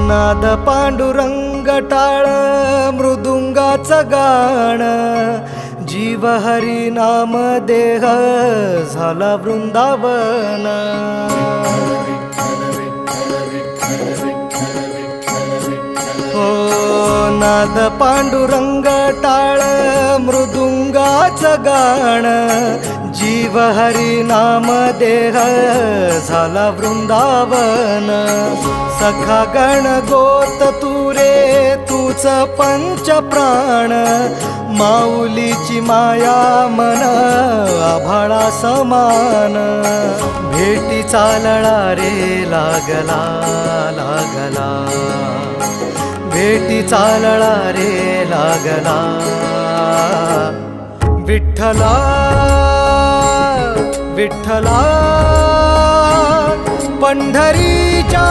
नाद पांडुरंग टाळ मृदुंगाचं गाण, जीव हरी नाम देह झाला वृंदावन. हो नाद पांडुरंग टाळ मृदुंगाचं गाण, जीव हरी नाम देह झाला वृंदावन. सखा गण गोत तुरे तूच पंच प्राण, माऊलीची माया मन आभाळा समान. भेटी चालळा रे लागला लागला, भेटी चालळा रे लागला. विठ्ठला विठ्ठला पंढरीच्या